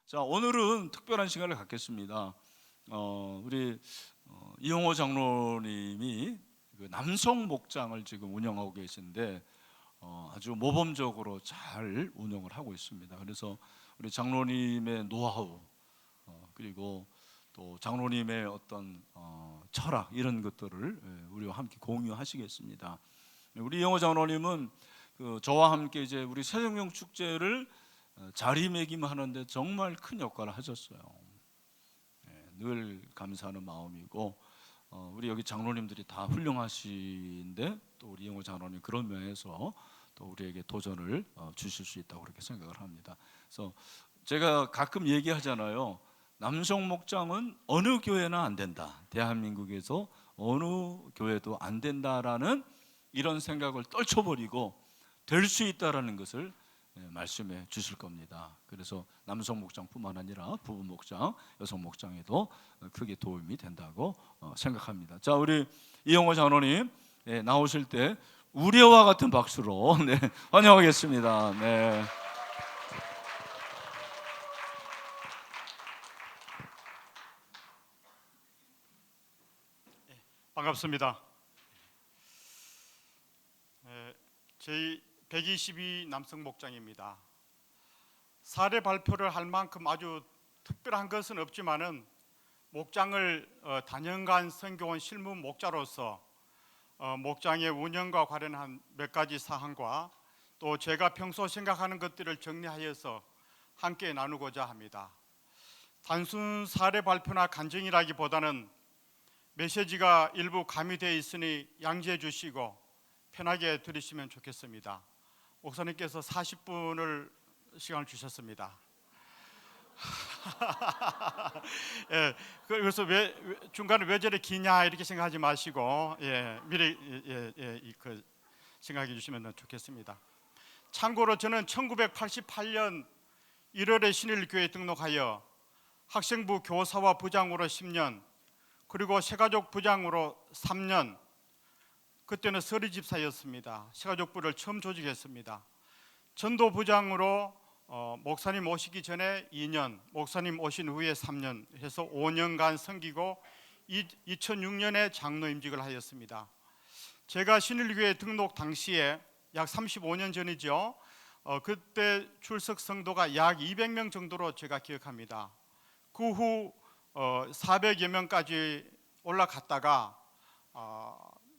자, 오늘은 특별한 시간을 갖겠습니다. 우리 이용호 장로님이 그 남성 목장을 지금 운영하고 계신데 아주 모범적으로 잘 운영을 하고 있습니다. 그래서 우리 장로님의 노하우 그리고 또 장로님의 어떤 철학 이런 것들을 우리와 함께 공유하시겠습니다. 우리 이용호 장로님은 저와 함께 이제 우리 새생명 축제를 자리매김하는데 정말 큰 역할을 하셨어요. 늘 감사하는 마음이고 우리 여기 장로님들이 다 훌륭하신데 또 우리 이용호 장로님 그런 면에서 또 우리에게 도전을 주실 수 있다고 그렇게 생각을 합니다. 그래서 제가 가끔 얘기하잖아요. 남성 목장은 어느 교회나 안 된다. 대한민국에서 어느 교회도 안 된다라는 이런 생각을 떨쳐버리고 될 수 있다라는 것을 말씀해 주실 겁니다. 그래서 남성 목장뿐만 아니라 부부 목장, 여성 목장에도 크게 도움이 된다고 생각합니다. 자, 우리 이용호 장로님 나오실 때 우레와 같은 박수로 환영하겠습니다. 네. 반갑습니다. 제122 남성 목장입니다. 사례 발표를 할 만큼 아주 특별한 것은 없지만은 목장을 다년간 섬겨온 실무 목자로서 목장의 운영과 관련한 몇 가지 사항과 또 제가 평소 생각하는 것들을 정리하여서 함께 나누고자 합니다. 단순 사례 발표나 간증이라기보다는 메시지가 일부 가미되어 있으니 양지해 주시고 편하게 들으시면 좋겠습니다. 목사님께서 40분을 시간을 주셨습니다. 그래서 중간에 왜 저래 기냐 이렇게 생각하지 마시고 미리 생각해 주시면 좋겠습니다. 참고로 저는 1988년 1월에 신일교회에 등록하여 학생부 교사와 부장으로 10년 그리고 새가족 부장으로 3년, 그때는 서리 집사였습니다. 새가족부를 처음 조직했습니다. 전도 부장으로 목사님 오시기 전에 2년, 목사님 오신 후에 3년 해서 5년간 섬기고 2006년에 장로 임직을 하였습니다. 제가 신일교회 등록 당시에 약 35년 전이죠. 그때 출석 성도가 약 200명 정도로 제가 기억합니다. 그 후 400여 명까지 올라갔다가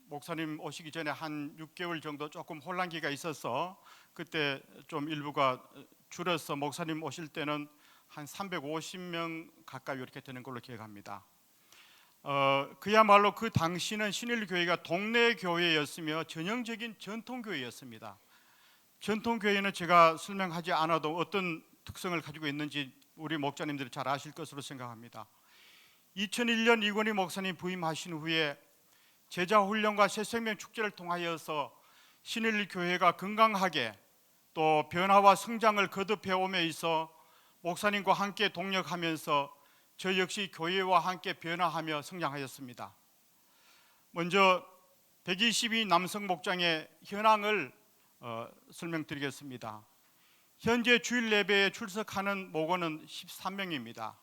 목사님 오시기 전에 한 6개월 정도 조금 혼란기가 있어서 그때 좀 일부가 줄어서 목사님 오실 때는 한 350명 가까이 이렇게 되는 걸로 기억합니다. 그야말로 그 당시는 신일교회가 동네 교회였으며 전형적인 전통교회였습니다. 전통교회는 제가 설명하지 않아도 어떤 특성을 가지고 있는지 우리 목자님들이 잘 아실 것으로 생각합니다. 2001년 이건희 목사님 부임하신 후에 제자훈련과 새생명 축제를 통하여서 신일교회가 건강하게 또 변화와 성장을 거듭해 오며 있어 목사님과 함께 동력하면서 저 역시 교회와 함께 변화하며 성장하였습니다. 먼저 122 남성 목장의 현황을 설명드리겠습니다. 현재 주일 예배에 출석하는 목원은 13명입니다.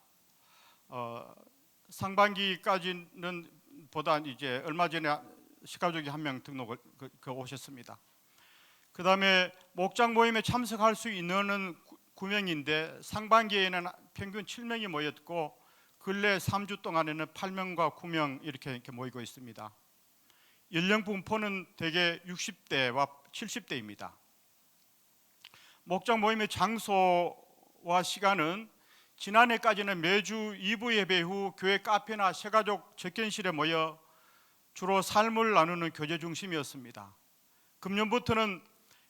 상반기까지는 보다 이제 얼마 전에 시가족이 한 명 등록을 오셨습니다. 그 다음에 목장 모임에 참석할 수 있는 9명인데 상반기에는 평균 7명이 모였고 근래 3주 동안에는 8명과 9명 이렇게 모이고 있습니다. 연령 분포는 대개 60대와 70대입니다. 목장 모임의 장소와 시간은 지난해까지는 매주 2부 예배 후 교회 카페나 새가족 접견실에 모여 주로 삶을 나누는 교제 중심이었습니다. 금년부터는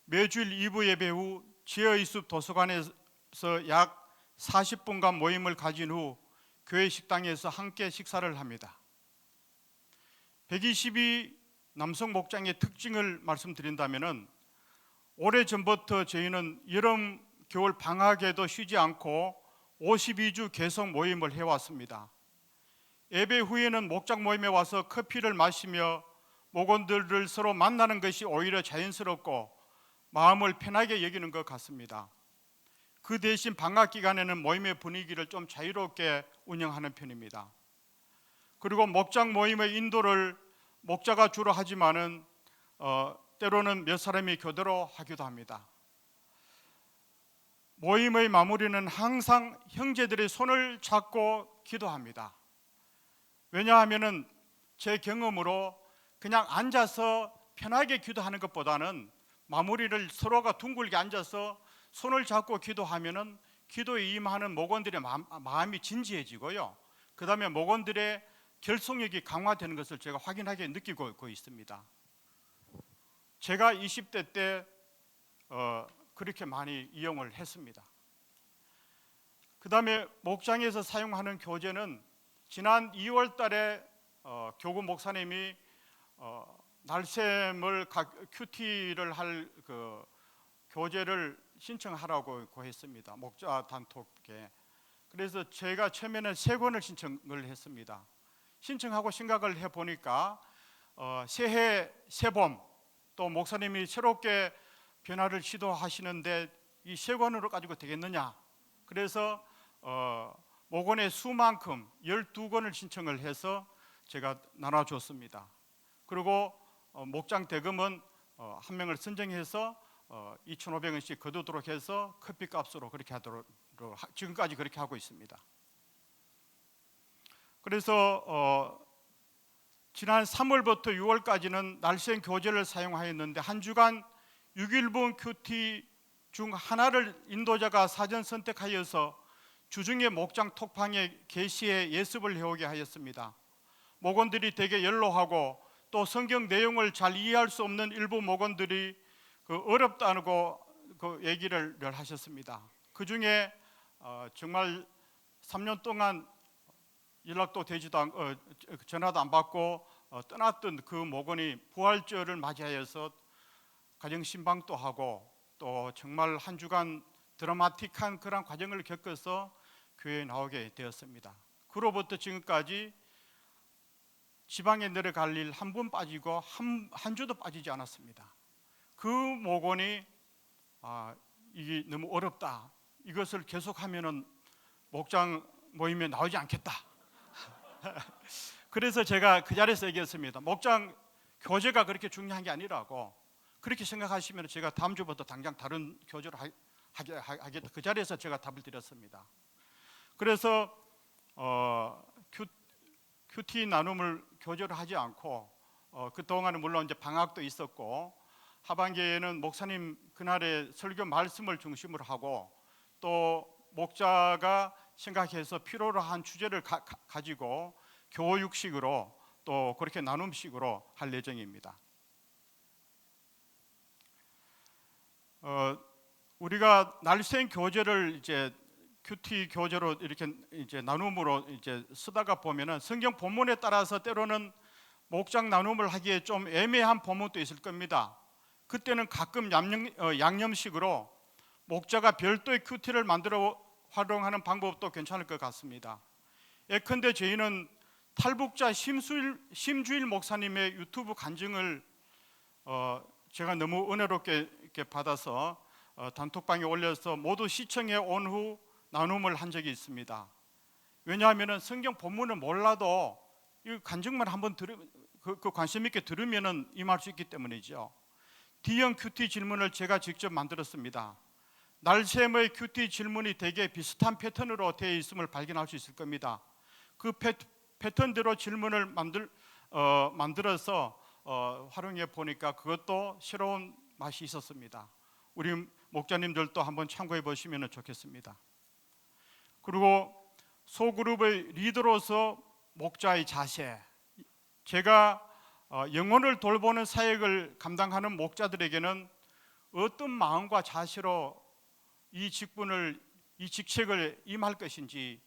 매주일 2부 예배 후 지혜의 숲 도서관에서 약 40분간 모임을 가진 후 교회 식당에서 함께 식사를 합니다. 122 남성 목장의 특징을 말씀드린다면 오래전부터 저희는 여름, 겨울 방학에도 쉬지 않고 52주 계속 모임을 해왔습니다. 예배 후에는 목장 모임에 와서 커피를 마시며 목원들을 서로 만나는 것이 오히려 자연스럽고 마음을 편하게 여기는 것 같습니다. 그 대신 방학 기간에는 모임의 분위기를 좀 자유롭게 운영하는 편입니다. 그리고 목장 모임의 인도를 목자가 주로 하지만은 때로는 몇 사람이 교대로 하기도 합니다. 모임의 마무리는 항상 형제들의 손을 잡고 기도합니다. 왜냐하면은 제 경험으로 그냥 앉아서 편하게 기도하는 것보다는 마무리를 서로가 둥글게 앉아서 손을 잡고 기도하면은 기도에 임하는 목원들의 마음이 진지해지고요. 그 다음에 목원들의 결속력이 강화되는 것을 제가 확인하게 느끼고 있습니다. 제가 20대 때 그렇게 많이 이용을 했습니다. 그 다음에 목장에서 사용하는 교재는 지난 2월 달에 교구 목사님이 날샘을 큐티를 할 그 교재를 신청하라고 했습니다. 목자 단톡에. 그래서 제가 처음에는 3권을 신청을 했습니다. 신청하고 생각을 해보니까 새해 새봄 또 목사님이 새롭게 변화를 시도하시는데 이 3권으로 가지고 되겠느냐. 그래서 목원의 수만큼 12권을 신청을 해서 제가 나눠줬습니다. 그리고 목장 대금은 한 명을 선정해서 2,500원씩 거두도록 해서 커피값으로 그렇게 하도록 지금까지 그렇게 하고 있습니다. 그래서 지난 3월부터 6월까지는 날쌘 교재를 사용하였는데 한 주간 6일분 큐티 중 하나를 인도자가 사전 선택하여서 주중에 목장 톡방에 게시해 예습을 해오게 하였습니다. 목원들이 되게 연로하고 또 성경 내용을 잘 이해할 수 없는 일부 목원들이 어렵다고 그 얘기를 하셨습니다. 그 중에 정말 3년 동안 연락도 되지도 않고 전화도 안 받고 떠났던 그 목원이 부활절을 맞이하여서 가정 신방도 하고 또 정말 한 주간 드라마틱한 그런 과정을 겪어서 교회에 나오게 되었습니다. 그로부터 지금까지 지방에 내려갈 일 한 번 빠지고 한 주도 빠지지 않았습니다. 그 목원이 이게 너무 어렵다. 이것을 계속하면은 목장 모임에 나오지 않겠다. 그래서 제가 그 자리에서 얘기했습니다. 목장 교재가 그렇게 중요한 게 아니라고. 그렇게 생각하시면 제가 다음 주부터 당장 다른 교재로 하겠다. 그 자리에서 제가 답을 드렸습니다. 그래서 큐티 나눔을 교재로 하지 않고 그동안은 물론 이제 방학도 있었고 하반기에는 목사님 그날의 설교 말씀을 중심으로 하고 또 목자가 생각해서 필요로 한 주제를 가지고 교육식으로 또 그렇게 나눔식으로 할 예정입니다. 우리가 날쌘 교재를 이제 큐티 교재로 이렇게 이제 나눔으로 이제 쓰다가 보면은 성경 본문에 따라서 때로는 목장 나눔을 하기에 좀 애매한 본문도 있을 겁니다. 그때는 가끔 양념식으로 목자가 별도의 큐티를 만들어 활용하는 방법도 괜찮을 것 같습니다. 예컨대 저희는 탈북자 심주일 목사님의 유튜브 간증을 제가 너무 은혜롭게 이렇게 받아서 단톡방에 올려서 모두 시청해 온 후 나눔을 한 적이 있습니다. 왜냐하면 성경 본문을 몰라도 이 간증만 한번 그 관심 있게 들으면은 임할 수 있기 때문이죠. D형 큐티 질문을 제가 직접 만들었습니다. 날샘의 큐티 질문이 대개 비슷한 패턴으로 되어 있음을 발견할 수 있을 겁니다. 그 패턴대로 질문을 만들어서 활용해 보니까 그것도 새로운 맛이 있었습니다. 우리 목자님들도 한번 참고해 보시면 좋겠습니다. 그리고 소그룹의 리더로서 목자의 자세, 제가 영혼을 돌보는 사역을 감당하는 목자들에게는 어떤 마음과 자세로 이 직책을 임할 것인지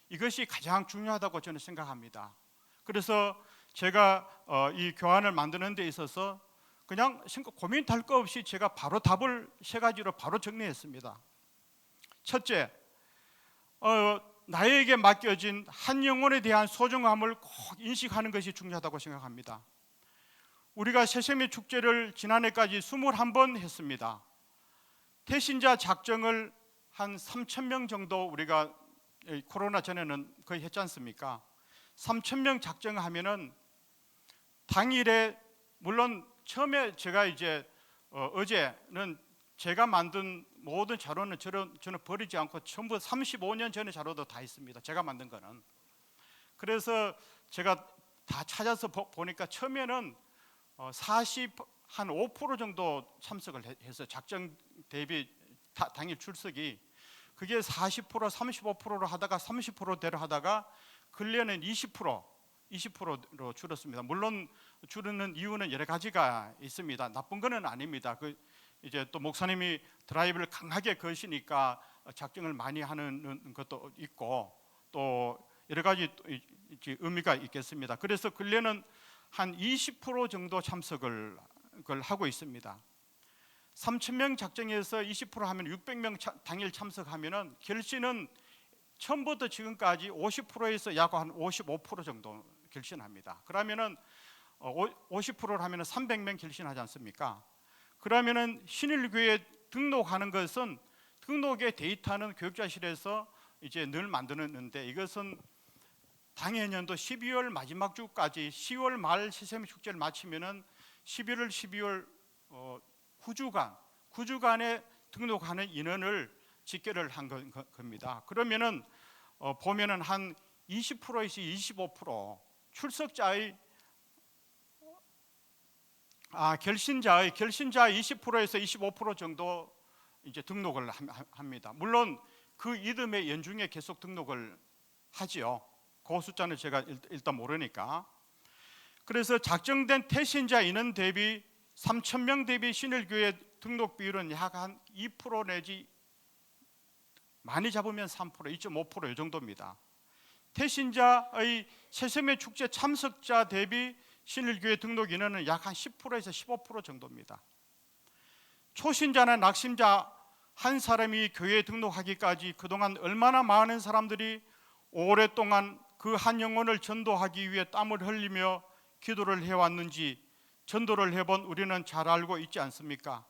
이것이 가장 중요하다고 저는 생각합니다. 그래서 제가 이 교환을 만드는 데 있어서 그냥 고민할 거 없이 제가 바로 답을 3가지로 바로 정리했습니다. 첫째, 나에게 맡겨진 한 영혼에 대한 소중함을 꼭 인식하는 것이 중요하다고 생각합니다. 우리가 새생명 축제를 지난해까지 21번 했습니다. 태신자 작정을 한 3,000명 정도 우리가 코로나 전에는 거의 했지 않습니까? 3,000명 작정하면은 당일에, 물론 처음에 제가 이제 어제는 제가 만든 모든 자료는 저는 버리지 않고 전부 35년 전의 자료도 다 있습니다. 제가 만든 거는. 그래서 제가 다 찾아서 보니까 처음에는 한 5% 정도 참석을 해서 작정 대비 당일 출석이, 그게 40%, 35%로 하다가 30%대로 하다가 근래는 20%로 줄었습니다. 물론 줄는 이유는 여러 가지가 있습니다. 나쁜 거는 아닙니다. 이제 또 목사님이 드라이브를 강하게 거시니까 작정을 많이 하는 것도 있고 또 여러 가지 의미가 있겠습니다. 그래서 근래는 한 20% 정도 참석을 하고 있습니다. 3,000명 작정해서 20% 하면 600명 당일 참석하면은 결신은 처음부터 지금까지 50%에서 약 한 55% 정도 결신합니다. 그러면은 50%를 하면은 300명 결신하지 않습니까? 그러면은 신일교회 등록하는 것은 등록의 데이터는 교육자실에서 이제 늘 만드는데, 이것은 당해년도 12월 마지막 주까지 10월 말 세세미 축제를 마치면은 11월, 12월 9주간에 등록하는 인원을 집계를 한 겁니다. 그러면은 보면은 한 20%에서 25% 출석자의 결신자의 20%에서 25% 정도 이제 등록을 합니다. 물론 그 이듬해 연중에 계속 등록을 하지요. 그 숫자는 제가 일단 모르니까. 그래서 작정된 태신자 인원 대비 3,000명 대비 신일교회 등록 비율은 약 한 2% 내지 많이 잡으면 3%, 2.5% 이 정도입니다. 태신자의 세세미 축제 참석자 대비 신일교회 등록 인원은 약 한 10%에서 15% 정도입니다. 초신자나 낙심자 한 사람이 교회에 등록하기까지 그동안 얼마나 많은 사람들이 오랫동안 그 한 영혼을 전도하기 위해 땀을 흘리며 기도를 해왔는지 전도를 해본 우리는 잘 알고 있지 않습니까?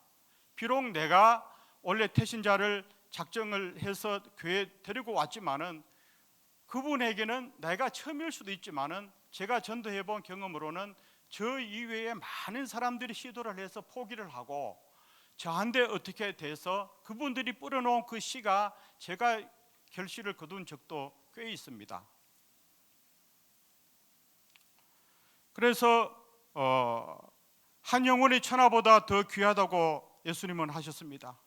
비록 내가 원래 태신자를 작정을 해서 교회에 데리고 왔지만은 그분에게는 내가 처음일 수도 있지만은 제가 전도해본 경험으로는 저 이외에 많은 사람들이 시도를 해서 포기를 하고 저한테 어떻게 돼서 그분들이 뿌려놓은 그 씨가 제가 결실을 거둔 적도 꽤 있습니다. 그래서 한 영혼의 천하보다 더 귀하다고 예수님은 하셨습니다.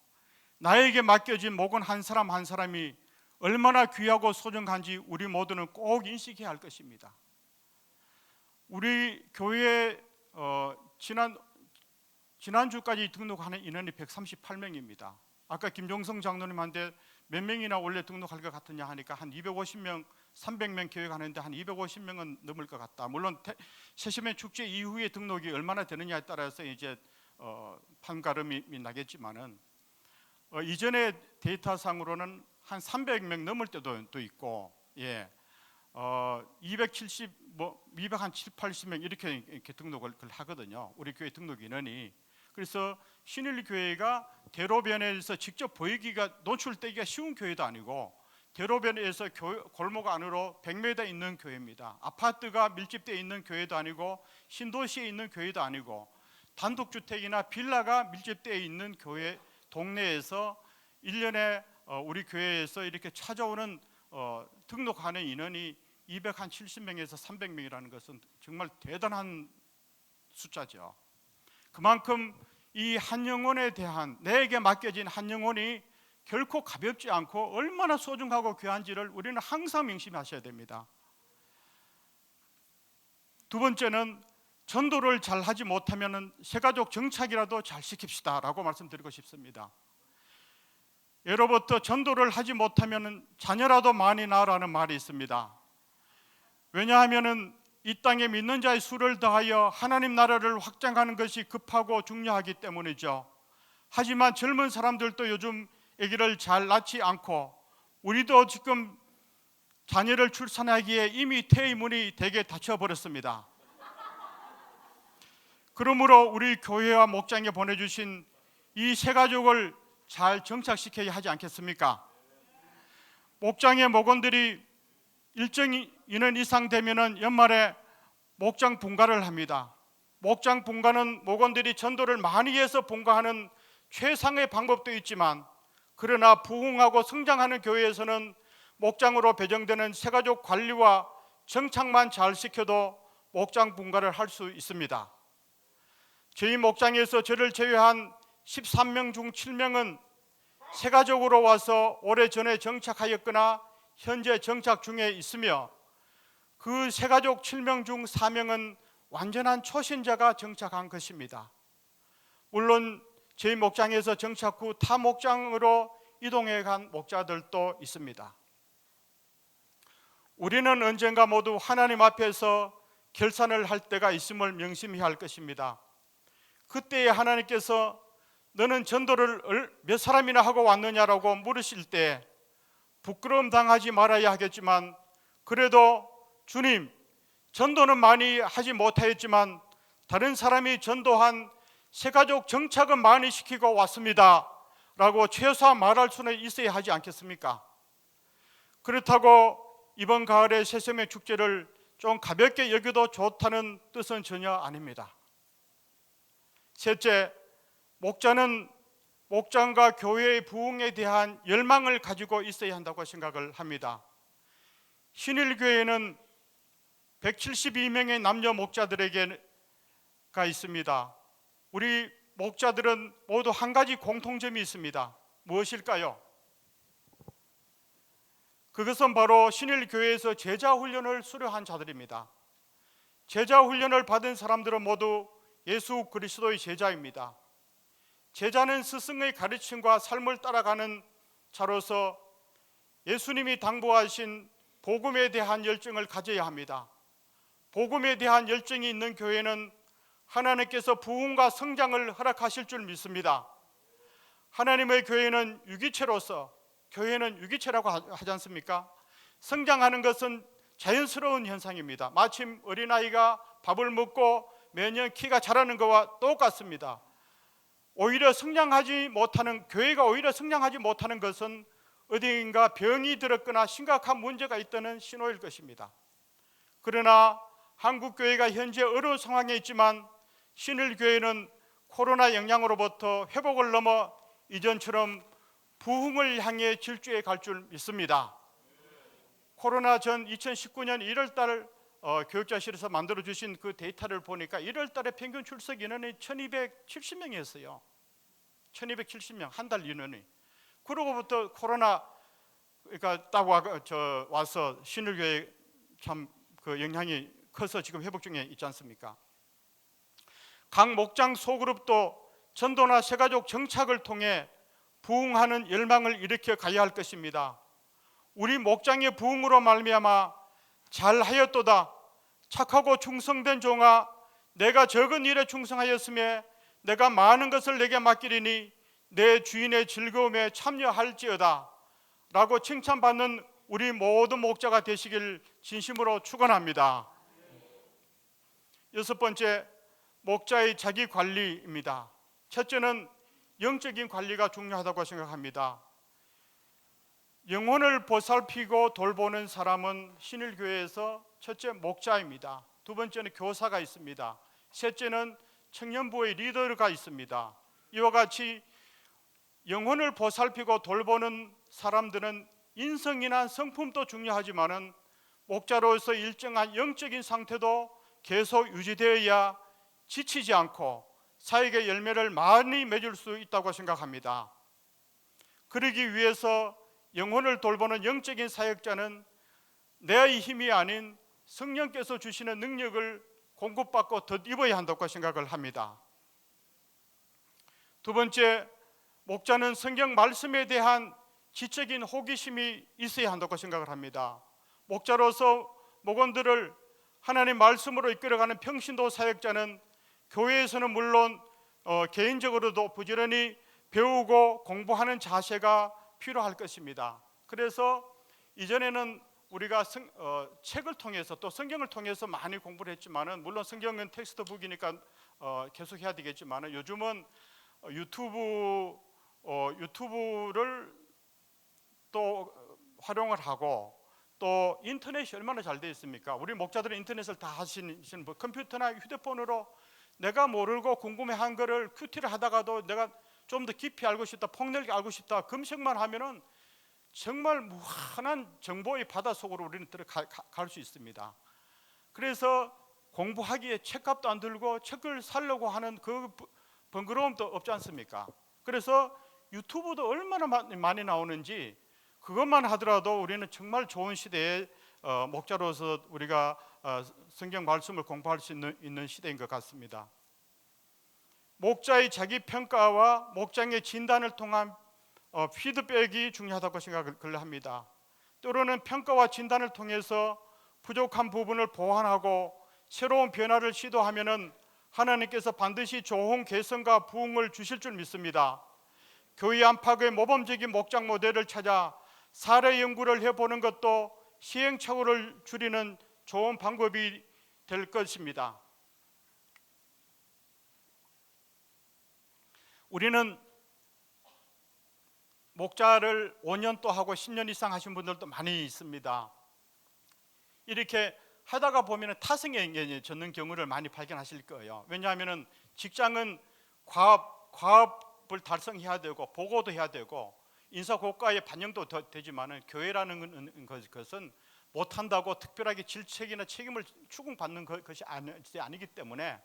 나에게 맡겨진 목은 한 사람 한 사람이 얼마나 귀하고 소중한지 우리 모두는 꼭 인식해야 할 것입니다. 우리 교회에 지난주까지 등록하는 인원이 138명입니다. 아까 김종성 장로님한테 몇 명이나 원래 등록할 것 같으냐 하니까 한 250명, 300명 계획하는데 한 250명은 넘을 것 같다. 물론 세세미 축제 이후에 등록이 얼마나 되느냐에 따라서 이제 판가름이 나겠지만은 이전의 데이터상으로는 한 300명 넘을 때도 있고, 270, 280명 이렇게 등록을 하거든요. 우리 교회 등록 인원이. 그래서 신일교회가 대로변에서 직접 보이기가 노출되기가 쉬운 교회도 아니고 대로변에서 골목 안으로 100m 있는 교회입니다. 아파트가 밀집되어 있는 교회도 아니고 신도시에 있는 교회도 아니고 단독주택이나 빌라가 밀집되어 있는 교회 동네에서 1년에 우리 교회에서 이렇게 찾아오는 등록하는 인원이 270명에서 300명이라는 것은 정말 대단한 숫자죠. 그만큼 이 한 영혼에 대한, 내게 맡겨진 한 영혼이 결코 가볍지 않고 얼마나 소중하고 귀한지를 우리는 항상 명심하셔야 됩니다. 두 번째는 전도를 잘 하지 못하면 새가족 정착이라도 잘 시킵시다 라고 말씀드리고 싶습니다. 예로부터 전도를 하지 못하면 자녀라도 많이 낳으라는 말이 있습니다. 왜냐하면 이 땅에 믿는 자의 수를 더하여 하나님 나라를 확장하는 것이 급하고 중요하기 때문이죠. 하지만 젊은 사람들도 요즘 아기를 잘 낳지 않고 우리도 지금 자녀를 출산하기에 이미 태의 문이 대개 닫혀버렸습니다. 그러므로 우리 교회와 목장에 보내주신 이 세 가족을 잘 정착시켜야 하지 않겠습니까? 목장의 목원들이 일정 인원 이상 되면은 연말에 목장 분가를 합니다. 목장 분가는 목원들이 전도를 많이 해서 분가하는 최상의 방법도 있지만, 그러나 부흥하고 성장하는 교회에서는 목장으로 배정되는 새가족 관리와 정착만 잘 시켜도 목장 분가를 할 수 있습니다. 저희 목장에서 저를 제외한 13명 중 7명은 새가족으로 와서 오래전에 정착하였거나 현재 정착 중에 있으며, 그 새가족 7명 중 4명은 완전한 초신자가 정착한 것입니다. 물론 저희 목장에서 정착 후 타 목장으로 이동해 간 목자들도 있습니다. 우리는 언젠가 모두 하나님 앞에서 결산을 할 때가 있음을 명심해야 할 것입니다. 그때에 하나님께서 너는 전도를 몇 사람이나 하고 왔느냐라고 물으실 때 부끄러움 당하지 말아야 하겠지만, 그래도 주님, 전도는 많이 하지 못하였지만 다른 사람이 전도한 새가족 정착은 많이 시키고 왔습니다 라고 최소한 말할 수는 있어야 하지 않겠습니까? 그렇다고 이번 가을의 새샘의 축제를 좀 가볍게 여겨도 좋다는 뜻은 전혀 아닙니다. 셋째, 목자는 목장과 교회의 부흥에 대한 열망을 가지고 있어야 한다고 생각을 합니다. 신일교회는 172명의 남녀 목자들에게가 있습니다. 우리 목자들은 모두 한 가지 공통점이 있습니다. 무엇일까요? 그것은 바로 신일교회에서 제자훈련을 수료한 자들입니다. 제자훈련을 받은 사람들은 모두 예수 그리스도의 제자입니다. 제자는 스승의 가르침과 삶을 따라가는 자로서 예수님이 당부하신 복음에 대한 열정을 가져야 합니다. 복음에 대한 열정이 있는 교회는 하나님께서 부흥과 성장을 허락하실 줄 믿습니다. 하나님의 교회는 유기체로서, 교회는 유기체라고 하지 않습니까? 성장하는 것은 자연스러운 현상입니다. 마침 어린아이가 밥을 먹고 매년 키가 자라는 것과 똑같습니다. 오히려 성장하지 못하는, 교회가 오히려 성장하지 못하는 것은 어디인가 병이 들었거나 심각한 문제가 있다는 신호일 것입니다. 그러나 한국교회가 현재 어려운 상황에 있지만 신일교회는 코로나 영향으로부터 회복을 넘어 이전처럼 부흥을 향해 질주해 갈 줄 믿습니다. 코로나 전 2019년 1월달 교육자실에서 만들어주신 그 데이터를 보니까 1월달에 평균 출석 인원이 1270명이었어요. 1270명, 한 달 인원이. 그러고부터 코로나가 딱 와서 신일교회 참 그 영향이 커서 지금 회복 중에 있지 않습니까? 각 목장 소그룹도 전도나 새가족 정착을 통해 부흥하는 열망을 일으켜 가야 할 것입니다. 우리 목장의 부흥으로 말미암아 잘하였도다, 착하고 충성된 종아, 내가 적은 일에 충성하였으며 내가 많은 것을 내게 맡기리니 내 주인의 즐거움에 참여할지어다 라고 칭찬받는 우리 모든 목자가 되시길 진심으로 축원합니다. 여섯 번째, 목자의 자기 관리입니다. 첫째는 영적인 관리가 중요하다고 생각합니다. 영혼을 보살피고 돌보는 사람은 신일교회에서 첫째 목자입니다. 두 번째는 교사가 있습니다. 셋째는 청년부의 리더가 있습니다. 이와 같이 영혼을 보살피고 돌보는 사람들은 인성이나 성품도 중요하지만은 목자로서 일정한 영적인 상태도 계속 유지되어야 지치지 않고 사역의 열매를 많이 맺을 수 있다고 생각합니다. 그러기 위해서 영혼을 돌보는 영적인 사역자는 내 힘이 아닌 성령께서 주시는 능력을 공급받고 덧입어야 한다고 생각을 합니다. 두 번째, 목자는 성경 말씀에 대한 지적인 호기심이 있어야 한다고 생각을 합니다. 목자로서 목원들을 하나님 말씀으로 이끌어가는 평신도 사역자는 교회에서는 물론 개인적으로도 부지런히 배우고 공부하는 자세가 필요할 것입니다. 그래서 이전에는 우리가 책을 통해서 또 성경을 통해서 많이 공부를 했지만은, 물론 성경은 텍스트북이니까 계속 해야 되겠지만은, 요즘은 유튜브를 또 활용을 하고 또 인터넷이 얼마나 잘 되어 있습니까? 우리 목자들은 인터넷을 다 하시는 컴퓨터나 휴대폰으로 내가 모르고 궁금해한 거를 큐티를 하다가도 내가 좀 더 깊이 알고 싶다, 폭넓게 알고 싶다 검색만 하면은 정말 무한한 정보의 바다 속으로 우리는 들어갈 수 있습니다. 그래서 공부하기에 책값도 안 들고 책을 사려고 하는 그 번거로움도 없지 않습니까? 그래서 유튜브도 얼마나 많이 나오는지 그것만 하더라도 우리는 정말 좋은 시대에 목자로서 우리가 성경 말씀을 공부할 수 있는 시대인 것 같습니다. 목자의 자기 평가와 목장의 진단을 통한 피드백이 중요하다고 생각을 합니다. 때로는 평가와 진단을 통해서 부족한 부분을 보완하고 새로운 변화를 시도하면은 하나님께서 반드시 좋은 개성과 부흥을 주실 줄 믿습니다. 교회 안팎의 모범적인 목장 모델을 찾아 사례 연구를 해보는 것도 시행착오를 줄이는 좋은 방법이 될 것입니다. 우리는 목자를 5년 또 하고 10년 이상 하신 분들도 많이 있습니다. 이렇게 하다가 보면 타성에 젖는 경우를 많이 발견하실 거예요. 왜냐하면 직장은 과업을 달성해야 되고 보고도 해야 되고 인사고과에 반영도 되지만은 교회라는 것은 못한다고 특별하게 질책이나 책임을 추궁받는 것이 아니기 때문에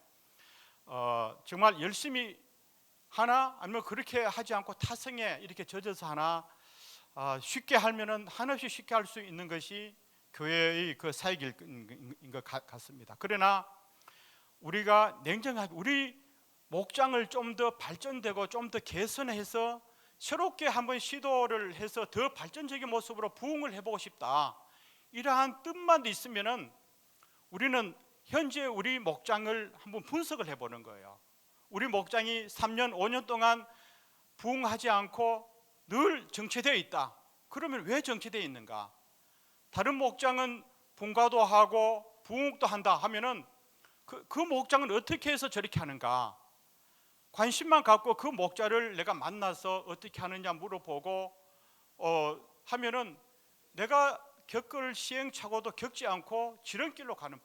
정말 열심히 하나 아니면 그렇게 하지 않고 타성에 이렇게 젖어서 하나 쉽게 하면은 한없이 쉽게 할 수 있는 것이 교회의 그 사역인 것 같습니다. 그러나 우리가 냉정하게 우리 목장을 좀 더 발전되고 좀 더 개선해서 새롭게 한번 시도를 해서 더 발전적인 모습으로 부흥을 해보고 싶다, 이러한 뜻만 있으면은 우리는 현재 우리 목장을 한번 분석을 해보는 거예요. 우리 목장이 3년 5년 동안 부흥하지 않고 늘 정체되어 있다. 그러면 왜 정체되어 있는가? 다른 목장은 분가도 하고 부흥도 한다 하면은 그 목장은 어떻게 해서 저렇게 하는가? 관심만 갖고 그 목자를 내가 만나서 어떻게 하느냐 물어보고 하면은 내가 겪을 시행착오도 겪지 않고 지름길로 가는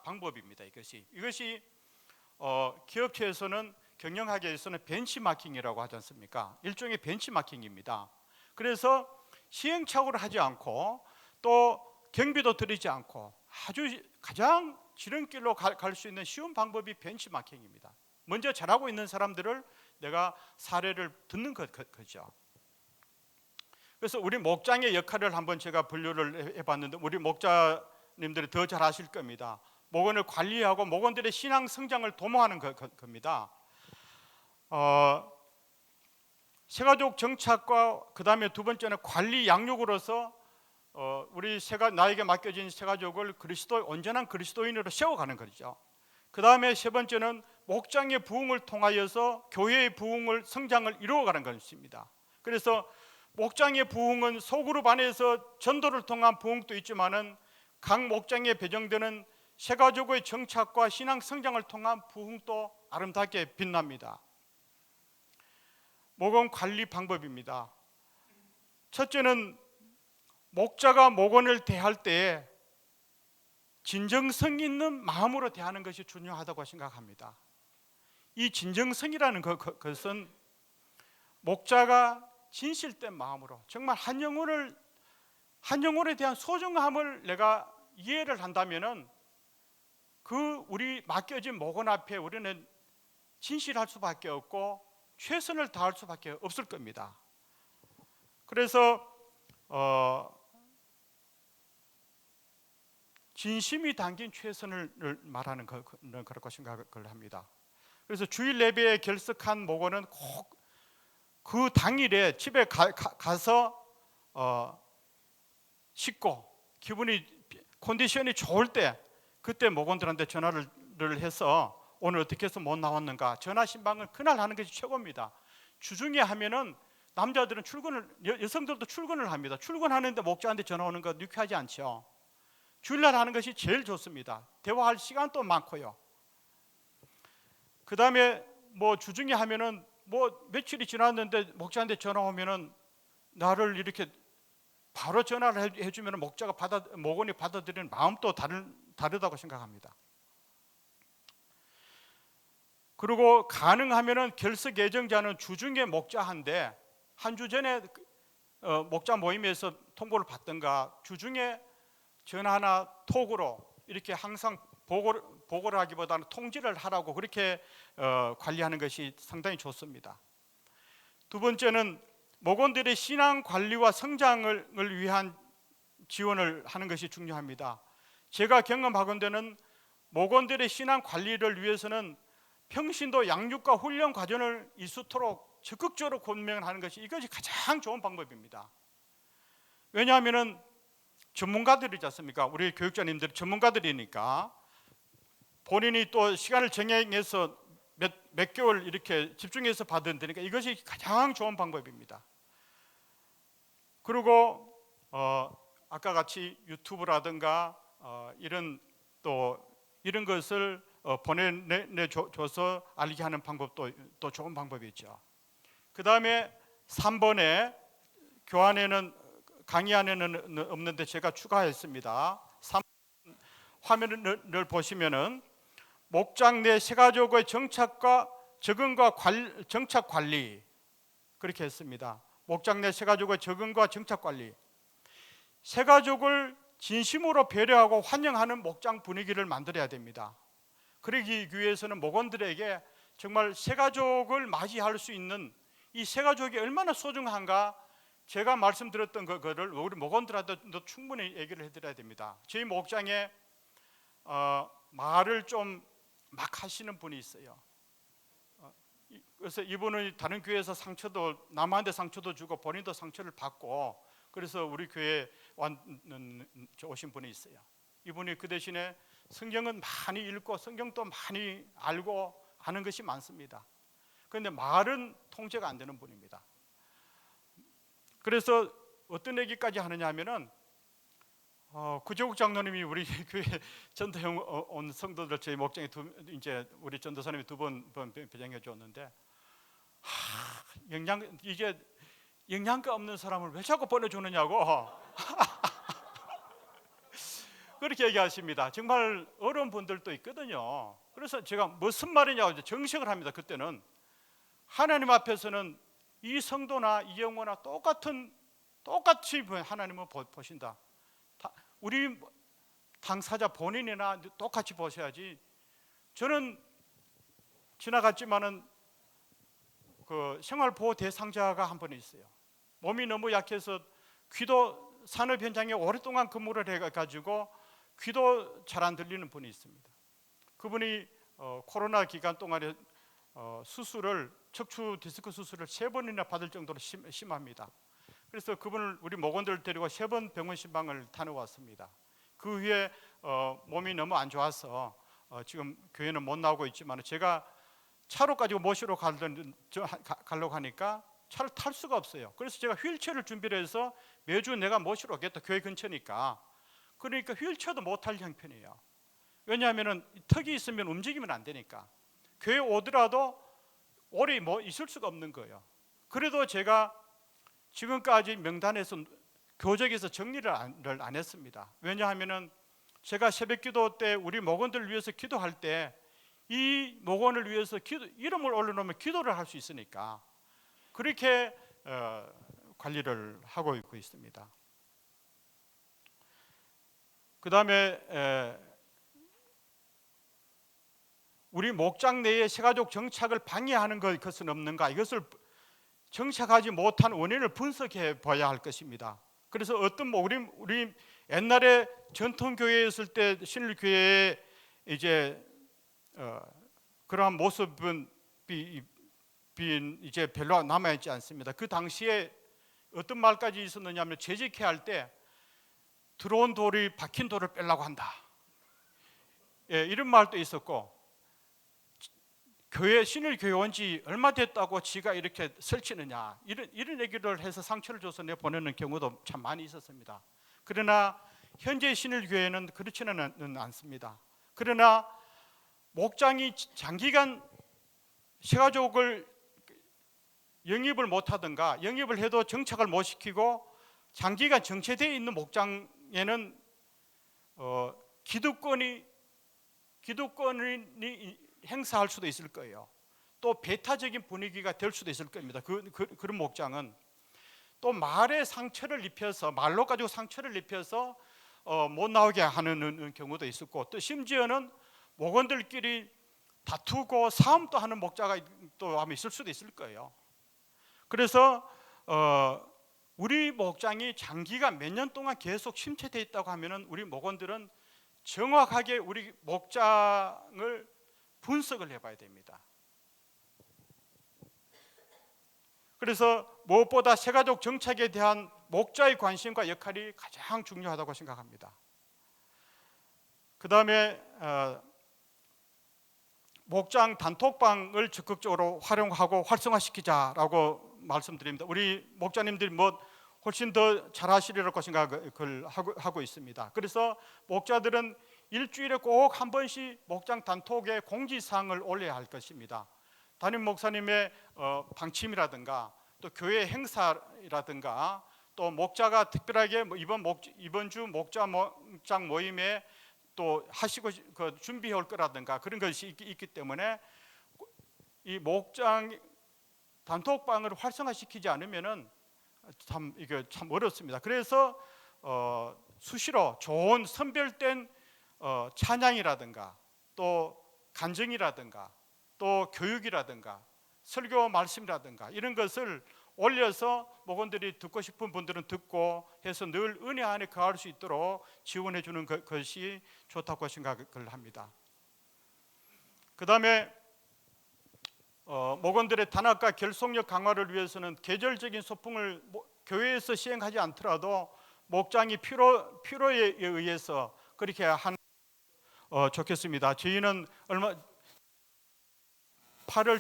방법입니다. 이것이 기업체에서는 경영학에서는 벤치마킹이라고 하지 않습니까? 일종의 벤치마킹입니다. 그래서 시행착오를 하지 않고 또 경비도 들이지 않고 아주 가장 지름길로 갈 수 있는 쉬운 방법이 벤치마킹입니다. 먼저 잘하고 있는 사람들을 내가 사례를 듣는 거죠. 그래서 우리 목장의 역할을 한번 제가 분류를 해봤는데 우리 목자님들이 더 잘 아실 겁니다. 목원을 관리하고 목원들의 신앙 성장을 도모하는 겁니다. 새가족 정착과 그 다음에 두 번째는 관리 양육으로서 우리 나에게 맡겨진 새가족을 온전한 그리스도인으로 세워가는 거죠. 그 다음에 세 번째는 목장의 부흥을 통하여서 교회의 부흥을 성장을 이루어가는 것입니다. 그래서 목장의 부흥은 소그룹 안에서 전도를 통한 부흥도 있지만은 각 목장에 배정되는 새가족의 정착과 신앙 성장을 통한 부흥도 아름답게 빛납니다. 목원 관리 방법입니다. 첫째는 목자가 목원을 대할 때에 진정성 있는 마음으로 대하는 것이 중요하다고 생각합니다. 이 진정성이라는 것은 목자가 진실된 마음으로 정말 한 영혼에 대한 소중함을 내가 이해를 한다면은 우리 맡겨진 목원 앞에 우리는 진실할 수밖에 없고 최선을 다할 수밖에 없을 겁니다. 그래서 진심이 담긴 최선을 말하는 그렇게 생각을 합니다. 그래서 주일 예배에 결석한 목원은 꼭 그 당일에 집에 가서 씻고 컨디션이 좋을 때 그때 목원들한테 전화를 해서 오늘 어떻게 해서 못 나왔는가 전화 신방을 그날 하는 것이 최고입니다. 주중에 하면은 남자들은 여성들도 출근을 합니다. 출근하는데 목자한테 전화 오는 거 유쾌하지 않죠. 주일날 하는 것이 제일 좋습니다. 대화할 시간도 많고요. 그 다음에 주중에 하면은 며칠이 지났는데 목자한테 전화 오면은 나를 이렇게 바로 전화를 해주면 목원이 받아들이는 마음도 다르다고 생각합니다. 그리고 가능하면은 결석 예정자는 주중에 목자한데 한 주 전에 목자 모임에서 통보를 받든가 주중에 전화나 톡으로 이렇게 항상 보고를 하기보다는 통지를 하라고 그렇게 관리하는 것이 상당히 좋습니다. 두 번째는 목원들의 신앙 관리와 성장을 위한 지원을 하는 것이 중요합니다. 제가 경험하건대는 목원들의 신앙 관리를 위해서는 평신도 양육과 훈련 과정을 있도록 적극적으로 권면하는 것이 이것이 가장 좋은 방법입니다. 왜냐하면 전문가들이지 않습니까? 우리 교육자님들이 전문가들이니까 본인이 또 시간을 정해서 몇 개월 이렇게 집중해서 받으면 되니까 이것이 가장 좋은 방법입니다. 그리고 아까 같이 유튜브라든가 이런 것을 보내줘서 알게 하는 방법도 또 좋은 방법이죠. 그 다음에 3번에 교환에는 강의 안에는 없는데 제가 추가했습니다. 화면을 보시면은 목장 내 새가족의 정착과 적응과 정착 관리 그렇게 했습니다. 목장 내 새가족의 적응과 정착 관리. 새가족을 진심으로 배려하고 환영하는 목장 분위기를 만들어야 됩니다. 그러기 위해서는 목원들에게 정말 새가족을 맞이할 수 있는 이 새가족이 얼마나 소중한가 제가 말씀드렸던 그거를 우리 목원들한테도 충분히 얘기를 해드려야 됩니다. 저희 목장에 말을 좀 막 하시는 분이 있어요. 그래서 이분은 다른 교회에서 상처도 남한테 상처도 주고 본인도 상처를 받고 그래서 우리 교회에 오신 분이 있어요. 이분이 그 대신에 성경은 많이 읽고 성경도 많이 알고 아는 것이 많습니다. 그런데 말은 통제가 안 되는 분입니다. 그래서 어떤 얘기까지 하느냐 하면은 구조국 장로님이 우리 교회 전도형 온 성도들 저희 목장에 이제 우리 전도사님이 두 번 배정해 줬는데 영양가 없는 사람을 왜 자꾸 보내주느냐고 그렇게 얘기하십니다. 정말 어려운 분들도 있거든요. 그래서 제가 무슨 말이냐고 정색을 합니다. 그때는 하나님 앞에서는 이 성도나 이 영혼나 똑같이 하나님은 보신다. 우리 당사자 본인이나 똑같이 보셔야지. 저는 지나갔지만은 그 생활보호 대상자가 한 분 있어요. 몸이 너무 약해서 귀도 산업 현장에 오랫동안 근무를 해가지고 귀도 잘 안 들리는 분이 있습니다. 그분이 코로나 기간 동안에 척추 디스크 수술을 3번이나 받을 정도로 심합니다. 그래서 그분을 우리 목원들 데리고 3번 병원 신방을 다녀왔습니다. 그 후에 몸이 너무 안 좋아서 지금 교회는 못 나오고 있지만 제가 차로 가지고 모시러 가려고 하니까 차를 탈 수가 없어요. 그래서 제가 휠체어를 준비를 해서 매주 내가 모시러 오겠다. 교회 근처니까. 그러니까 휠체어도 못 탈 형편이에요. 왜냐하면 턱이 있으면 움직이면 안 되니까. 교회 오더라도 오래 있을 수가 없는 거예요. 그래도 제가 지금까지 명단에서 교적에서 정리를 안 했습니다. 왜냐하면 제가 새벽기도 때 우리 목원들을 위해서 기도할 때 이 목원을 위해서 이름을 올려놓으면 기도를 할 수 있으니까 그렇게 관리를 하고 있습니다. 그 다음에 우리 목장 내에 새가족 정착을 방해하는 것은 없는가, 이것을 정착하지 못한 원인을 분석해 봐야 할 것입니다. 그래서 우리 옛날에 전통교회에 있을 때 신일교회에 이제 그러한 모습은 이제 별로 남아 있지 않습니다. 그 당시에 어떤 말까지 있었느냐면 재직해야 할 때 들어온 돌이 박힌 돌을 빼려고 한다. 이런 말도 있었고, 신일교회 온 지 얼마 됐다고 지가 이렇게 설치느냐, 이런 얘기를 해서 상처를 줘서 내보내는 경우도 참 많이 있었습니다. 그러나 현재 신일교회는 그렇지는 않습니다. 그러나 목장이 장기간 새가족을 영입을 못하든가 영입을 해도 정착을 못 시키고 장기간 정체되어 있는 목장에는 기득권이 행사할 수도 있을 거예요. 또 배타적인 분위기가 될 수도 있을 겁니다. 그런 목장은 또 말에 상처를 입혀서, 말로 가지고 상처를 입혀서 못 나오게 하는 경우도 있었고, 또 심지어는 목원들끼리 다투고 싸움도 하는 목자가 또 아마 있을 수도 있을 거예요. 그래서 우리 목장이 장기간 몇 년 동안 계속 침체되어 있다고 하면은 우리 목원들은 정확하게 우리 목장을 분석을 해봐야 됩니다. 그래서 무엇보다 새가족 정착에 대한 목자의 관심과 역할이 가장 중요하다고 생각합니다. 그 다음에 목장 단톡방을 적극적으로 활용하고 활성화시키자라고 말씀드립니다. 우리 목자님들이 훨씬 더 잘하시리라고 생각을 하고 있습니다. 그래서 목자들은 일주일에 꼭 한 번씩 목장 단톡에 공지사항을 올려야 할 것입니다. 담임 목사님의 방침이라든가 또 교회 행사라든가 또 목자가 특별하게 이번 주 목장 모임에 또 하시고 준비해 올 거라든가 그런 것이 있기 때문에 이 목장 단톡방을 활성화시키지 않으면은 이게 참 어렵습니다. 그래서 수시로 좋은 선별된 찬양이라든가 또 간증이라든가 또 교육이라든가 설교 말씀이라든가 이런 것을 올려서 목원들이 듣고 싶은 분들은 듣고 해서 늘 은혜 안에 거할 수 있도록 지원해 주는 것이 좋다고 생각을 합니다. 그 다음에 목원들의 단합과 결속력 강화를 위해서는 계절적인 소풍을 교회에서 시행하지 않더라도 목장이 필요에 의해서 그렇게 하는 좋겠습니다. 저희는 8월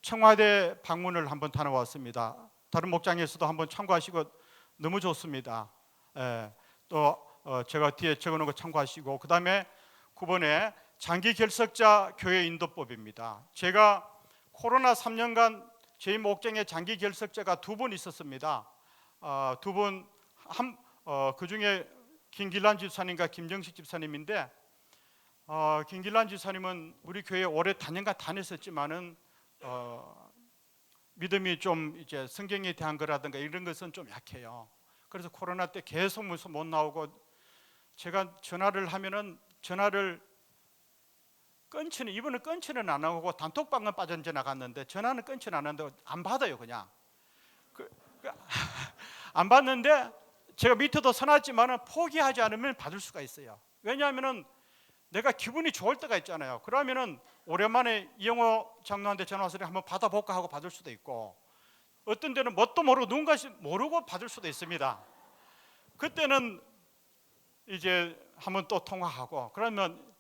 청와대 방문을 한번 다녀왔습니다. 다른 목장에서도 한번 참고하시고 너무 좋습니다. 또 제가 뒤에 적어놓은 거 참고하시고, 그 다음에 9번에 장기 결석자 교회 인도법입니다. 제가 코로나 3년간 저희 목장에 장기 결석자가 2분 있었습니다. 2분, 그 중에 김길란 집사님과 김정식 집사님인데, 김길란 집사님은 우리 교회에 오래 다년간 다녔었지만은 믿음이 좀 이제 성경에 대한 거라든가 이런 것은 좀 약해요. 그래서 코로나 때 계속 못 나오고, 제가 전화를 하면은 전화를 이번에 끊지는 안 하고 단톡방은 빠져 나갔는데 전화는 끊지는 않았는데 안 받아요. 그냥 안 받는데 제가 밑에도 써놨지만은 포기하지 않으면 받을 수가 있어요. 왜냐하면은 내가 기분이 좋을 때가 있잖아요. 그러면은 오랜만에 이영호 장로한테 전화 와서 한번 받아볼까 하고 받을 수도 있고, 어떤 데는 뭣도 모르고 누군가 모르고 받을 수도 있습니다. 그때는 이제 한번 또 통화하고, 그러면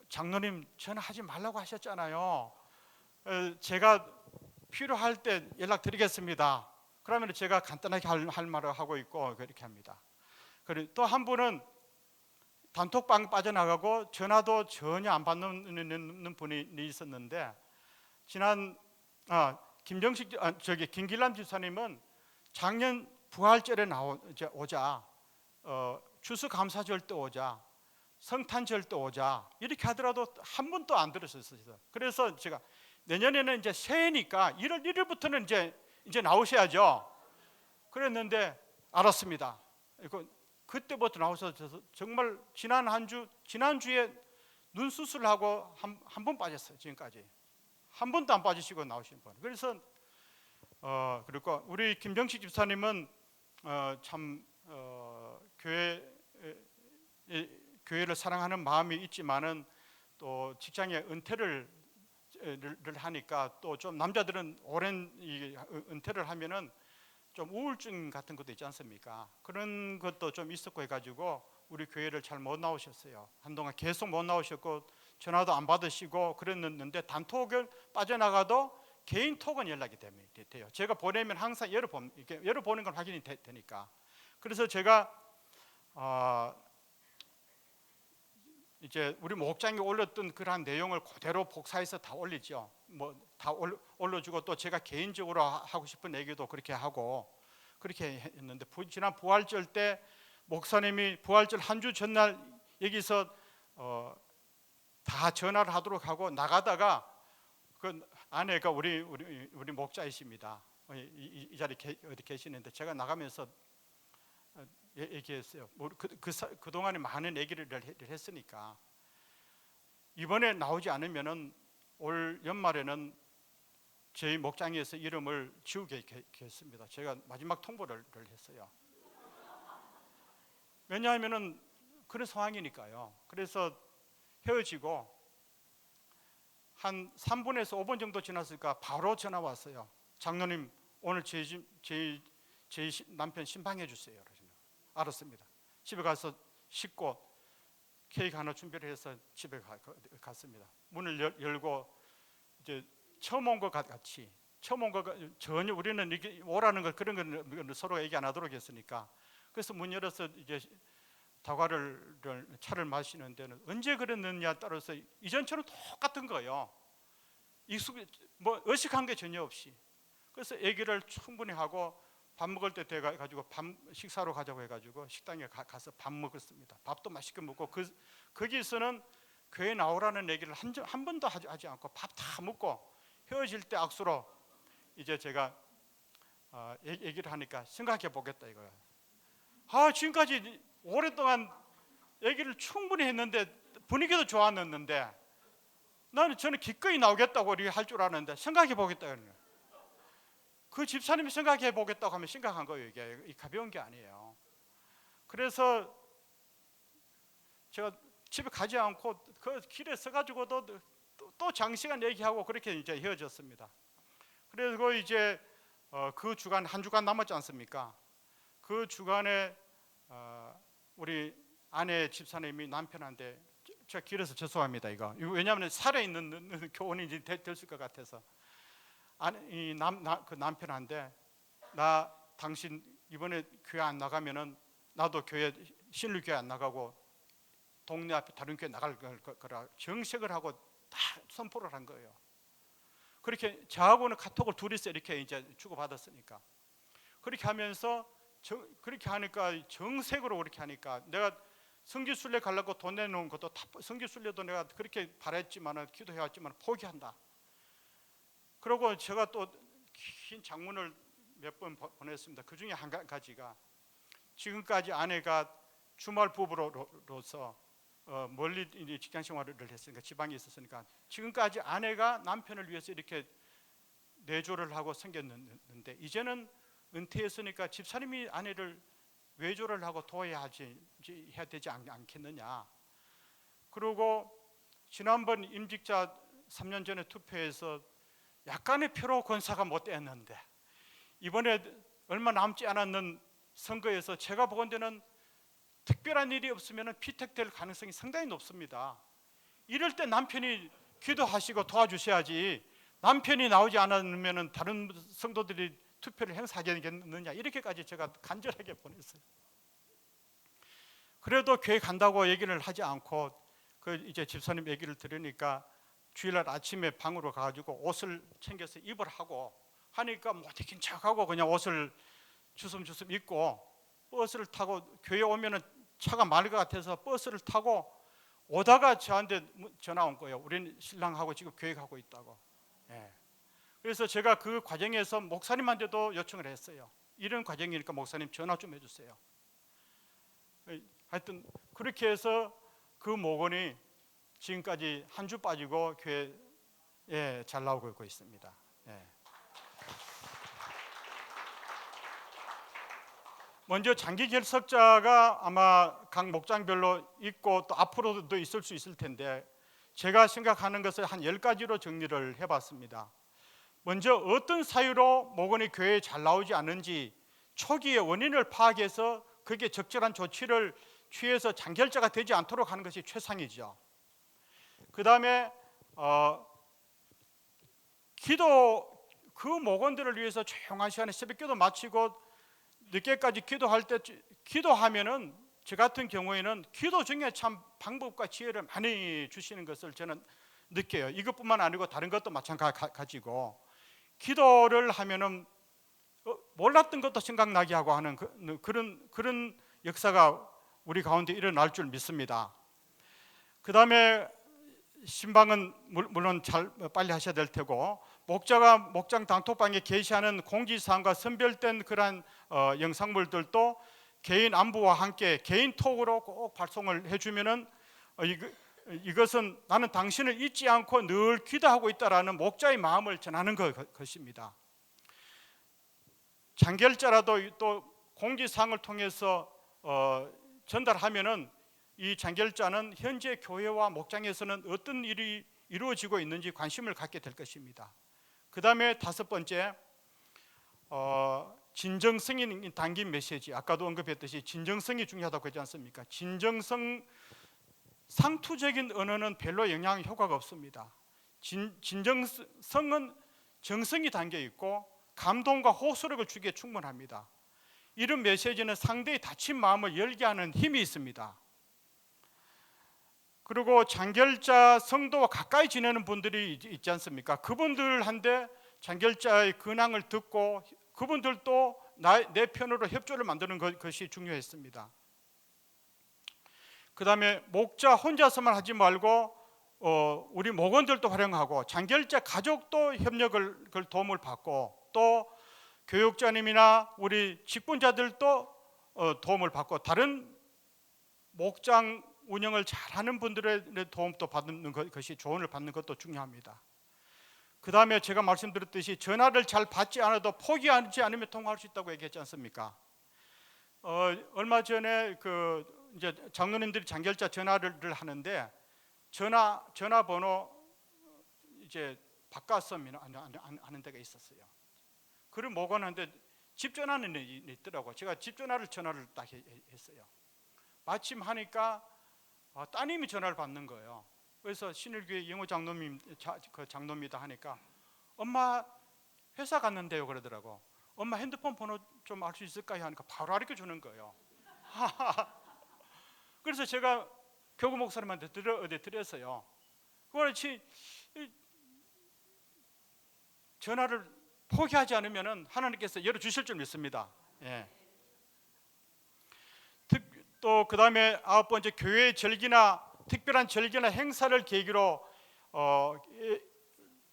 장로님 전화하지 말라고 하셨잖아요. 제가 필요할 때 연락드리겠습니다. 그러면 제가 간단하게 할 말을 하고 있고 그렇게 합니다. 그리고 또 한 분은 단톡방 빠져나가고 전화도 전혀 안 받는 분이 있었는데, 지난 김길남 집사님은 작년 부활절에 오자, 추수감사절 때 오자, 성탄절 때 오자 이렇게 하더라도 한 번도 안 들었었어요. 그래서 제가 내년에는 이제 새해니까 1월 1일부터는 이제 나오셔야죠. 그랬는데 알았습니다. 그때부터 나오셔서 정말 지난주에 눈 수술하고 한 번 빠졌어요. 지금까지 한 번도 안 빠지시고 나오신 분. 그래서 그리고 우리 김정식 집사님은 참 교회를 사랑하는 마음이 있지만은 또 직장에 은퇴를 하니까 또 좀 남자들은 오랜 은퇴를 하면은 좀 우울증 같은 것도 있지 않습니까? 그런 것도 좀 있었고 해가지고 우리 교회를 잘 못 나오셨어요. 한동안 계속 못 나오셨고 전화도 안 받으시고 그랬는데, 단톡을 빠져나가도 개인 톡은 연락이 돼요. 제가 보내면 항상 열어보는 건 확인이 되니까. 그래서 제가 이제 우리 목장에 올렸던 그러한 내용을 그대로 복사해서 다 올리죠. 다 올려주고 또 제가 개인적으로 하고 싶은 얘기도 그렇게 하고, 그렇게 했는데 지난 부활절 때 목사님이 부활절 한 주 전날 여기서 다 전화를 하도록 하고 나가다가 그 아내가 우리 목자이십니다. 이 자리에 어디 계시는데 제가 나가면서 얘기했어요. 그동안에 많은 얘기를 했으니까 이번에 나오지 않으면은 올 연말에는 저희 목장에서 이름을 지우겠습니다. 제가 마지막 통보를 했어요. 왜냐하면은 그런 상황이니까요. 그래서 헤어지고 한 3분에서 5분 정도 지났을까 바로 전화 왔어요. 장로님 오늘 제 남편 신방해 주세요. 알았습니다. 집에 가서 씻고 케이크 하나 준비를 해서 집에 갔습니다. 문을 열고 이제 처음 온 것 같이 전혀 우리는 이게 오라는 걸 그런 걸 서로 얘기 안 하도록 했으니까 그래서 문 열어서 이제 차를 마시는 데는 언제 그랬느냐 따라서 이전처럼 똑같은 거예요. 뭐 어색한 게 전혀 없이. 그래서 얘기를 충분히 하고 밥 먹을 때 돼 가지고 식사로 가자고 해가지고 식당에 가서 밥 먹었습니다. 밥도 맛있게 먹고 거기서는 교회 나오라는 얘기를 한 번도 하지 않고 밥 다 먹고 헤어질 때 악수로 이제 제가 얘기를 하니까 생각해 보겠다 이거야. 지금까지 오랫동안 얘기를 충분히 했는데 분위기도 좋았는데 저는 기꺼이 나오겠다고 할 줄 아는데 생각해 보겠다. 그 집사님이 생각해 보겠다고 하면 심각한 거예요. 이게 가벼운 게 아니에요. 그래서 제가 집에 가지 않고 그 길에 서가지고도 또 장시간 얘기하고 그렇게 이제 헤어졌습니다. 그리고 이제 그 주간 한 주간 남았지 않습니까? 그 주간에 우리 아내 집사님이 남편한테 제가 길어서 죄송합니다 이거 왜냐하면 살아있는 교원이 됐을 것 같아서 그 남편한테 나 당신 이번에 교회 안 나가면은 나도 신일교회 안 나가고 동네 앞에 다른 교회 나갈 거라 정색을 하고 다 선포를 한 거예요. 그렇게 저하고는 카톡을 둘이서 이렇게 이제 주고받았으니까 그렇게 하면서 그렇게 하니까 정색으로 그렇게 하니까 내가 성지순례 가려고 돈 내놓은 것도 성지순례도 내가 그렇게 바랬지만 기도해왔지만 포기한다. 그리고 제가 또 긴 장문을 몇 번 보냈습니다. 그 중에 한 가지가 지금까지 아내가 주말 부부로서 멀리 직장 생활을 했으니까 지방에 있었으니까 지금까지 아내가 남편을 위해서 이렇게 내조를 하고 생겼는데 이제는 은퇴했으니까 집사님이 아내를 외조를 하고 도와야 되지 않겠느냐. 그리고 지난번 임직자 3년 전에 투표에서 약간의 표로 권사가 못됐는데 이번에 얼마 남지 않았는 선거에서 제가 보건대는 특별한 일이 없으면 피택될 가능성이 상당히 높습니다. 이럴 때 남편이 기도하시고 도와주셔야지 남편이 나오지 않으면 다른 성도들이 투표를 행사하겠느냐 이렇게까지 제가 간절하게 보냈어요. 그래도 교회 간다고 얘기를 하지 않고 이제 집사님 얘기를 들으니까 주일날 아침에 방으로 가가지고 옷을 챙겨서 입으라고 하니까 못 익힌 척하고 그냥 옷을 주섬주섬 입고 버스를 타고 교회 오면은 차가 많을 것 같아서 버스를 타고 오다가 저한테 전화 온 거예요. 우리는 신랑하고 지금 교회 가고 있다고. 그래서 제가 그 과정에서 목사님한테도 요청을 했어요. 이런 과정이니까 목사님 전화 좀 해주세요. 하여튼 그렇게 해서 그 목원이 지금까지 한 주 빠지고 교회에 잘 나오고 있습니다. 먼저 장기 결석자가 아마 각 목장별로 있고 또 앞으로도 있을 수 있을 텐데 제가 생각하는 것을 한 10가지로 정리를 해봤습니다. 먼저 어떤 사유로 목원이 교회에 잘 나오지 않는지 초기에 원인을 파악해서 그게 적절한 조치를 취해서 장결자가 되지 않도록 하는 것이 최상이죠. 그 다음에 그 목원들을 위해서 조용한 시간에 새벽기도 마치고 늦게까지 기도할 때 기도하면은 저 같은 경우에는 기도 중에 참 방법과 지혜를 많이 주시는 것을 저는 느껴요. 이것뿐만 아니고 다른 것도 마찬가지고 기도를 하면은 몰랐던 것도 생각나게 하고 하는 그런 역사가 우리 가운데 일어날 줄 믿습니다. 그 다음에 신방은 물론 잘 빨리 하셔야 될 테고, 목자가 목장 단톡방에 게시하는 공지사항과 선별된 그러한 영상물들도 개인 안부와 함께 개인 톡으로 꼭 발송을 해주면은 이것은 나는 당신을 잊지 않고 늘 기도하고 있다라는 목자의 마음을 전하는 것입니다. 장결자라도 또 공지사항을 통해서 전달하면은 이 장결자는 현재 교회와 목장에서는 어떤 일이 이루어지고 있는지 관심을 갖게 될 것입니다. 그 다음에 다섯 번째, 진정성이 담긴 메시지. 아까도 언급했듯이 진정성이 중요하다고 하지 않습니까? 진정성, 상투적인 언어는 별로 영향 효과가 없습니다. 진정성은 정성이 담겨 있고 감동과 호소력을 주기에 충분합니다. 이런 메시지는 상대의 닫힌 마음을 열게 하는 힘이 있습니다. 그리고 장결자 성도와 가까이 지내는 분들이 있지 않습니까? 그분들한테 장결자의 근황을 듣고 그분들도 내 편으로 협조를 만드는 것이 중요했습니다. 그 다음에 목자 혼자서만 하지 말고 우리 목원들도 활용하고 장결자 가족도 협력을 도움을 받고 또 교육자님이나 우리 직분자들도 도움을 받고 다른 목장 운영을 잘하는 분들의 도움도 받는 것이 조언을 받는 것도 중요합니다. 그 다음에 제가 말씀드렸듯이 전화를 잘 받지 않아도 포기하지 않으면 통화할 수 있다고 얘기했지 않습니까? 얼마 전에 이제 장로님들이 장결자 전화를 하는데 전화번호 이제 바꿔서 하는 데가 있었어요. 그걸 먹었는데 집 전화는 있더라고요. 제가 집 전화를 딱 했어요. 마침 하니까 따님이 전화를 받는 거예요. 그래서 신일교회 영호 장로님 장로입니다 하니까 엄마 회사 갔는데요 그러더라고. 엄마 핸드폰 번호 좀 알 수 있을까요 하니까 바로 알려 주는 거예요. 그래서 제가 교구 목사님한테 드렸어요. 그렇지 전화를 포기하지 않으면 하나님께서 열어주실 줄 믿습니다. 예. 또 그 다음에 아홉 번째, 교회의 절기나 특별한 절기나 행사를 계기로